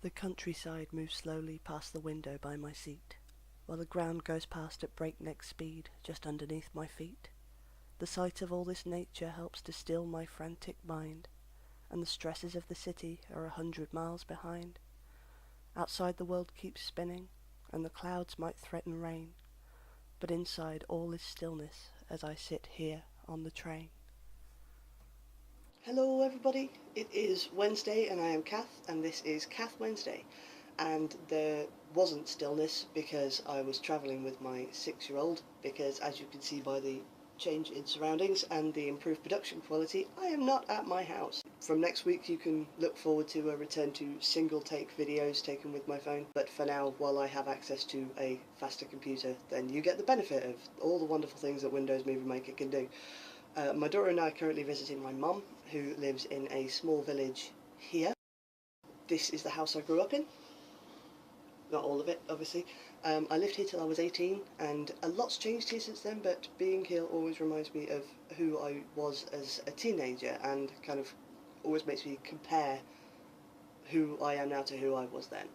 The countryside moves slowly past the window by my seat, while the ground goes past at breakneck speed just underneath my feet. The sight of all this nature helps to still my frantic mind, and the stresses of the city are 100 miles behind. Outside the world keeps spinning, and the clouds might threaten rain, but inside all is stillness as I sit here on the train. Hello everybody, it is Wednesday and I am Kath, and this is Kath Wednesday. And there wasn't stillness because I was travelling with my 6-year-old, because as you can see by the change in surroundings and the improved production quality, I am not at my house. From next week you can look forward to a return to single take videos taken with my phone, but for now, while I have access to a faster computer, then you get the benefit of all the wonderful things that Windows Movie Maker can do. My daughter and I are currently visiting my mum, who lives in a small village here. This is the house I grew up in. Not all of it, obviously. I lived here till I was 18, and a lot's changed here since then, but being here always reminds me of who I was as a teenager, and kind of always makes me compare who I am now to who I was then.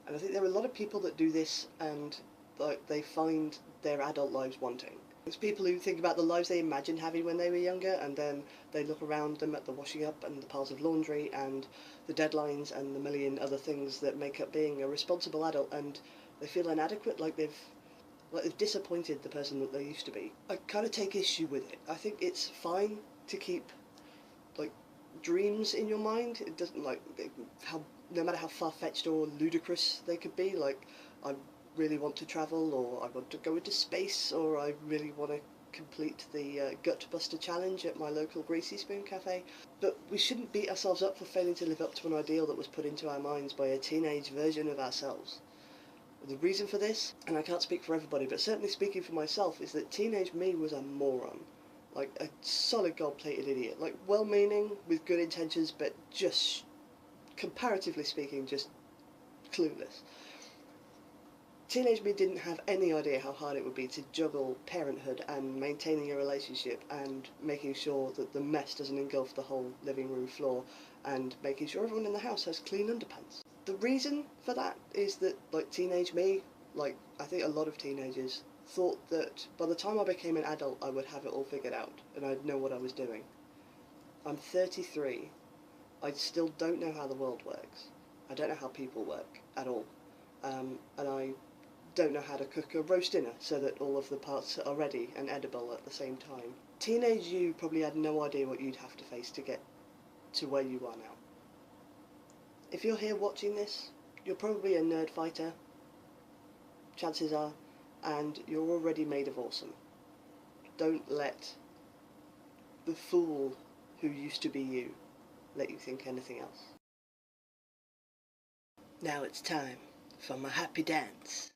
And I think there are a lot of people that do this, and like, they find their adult lives wanting. It's people who think about the lives they imagined having when they were younger, and then they look around them at the washing up and the piles of laundry and the deadlines and the million other things that make up being a responsible adult, and they feel inadequate, like they've disappointed the person that they used to be. I kind of take issue with it. I think it's fine to keep like dreams in your mind. It doesn't no matter how far-fetched or ludicrous they could be, like I really want to travel, or I want to go into space, or I really want to complete the Gutbuster challenge at my local Greasy Spoon cafe. But we shouldn't beat ourselves up for failing to live up to an ideal that was put into our minds by a teenage version of ourselves. The reason for this, and I can't speak for everybody, but certainly speaking for myself, is that teenage me was a moron. Like a solid gold-plated idiot. Like well-meaning, with good intentions, but just, comparatively speaking, just clueless. Teenage me didn't have any idea how hard it would be to juggle parenthood and maintaining a relationship and making sure that the mess doesn't engulf the whole living room floor and making sure everyone in the house has clean underpants. The reason for that is that, like, teenage me, like I think a lot of teenagers, thought that by the time I became an adult I would have it all figured out and I'd know what I was doing. I'm 33. I still don't know how the world works. I don't know how people work at all. And I don't know how to cook a roast dinner so that all of the parts are ready and edible at the same time. Teenage you probably had no idea what you'd have to face to get to where you are now. If you're here watching this, you're probably a nerd fighter, chances are, and you're already made of awesome. Don't let the fool who used to be you let you think anything else. Now it's time for my happy dance.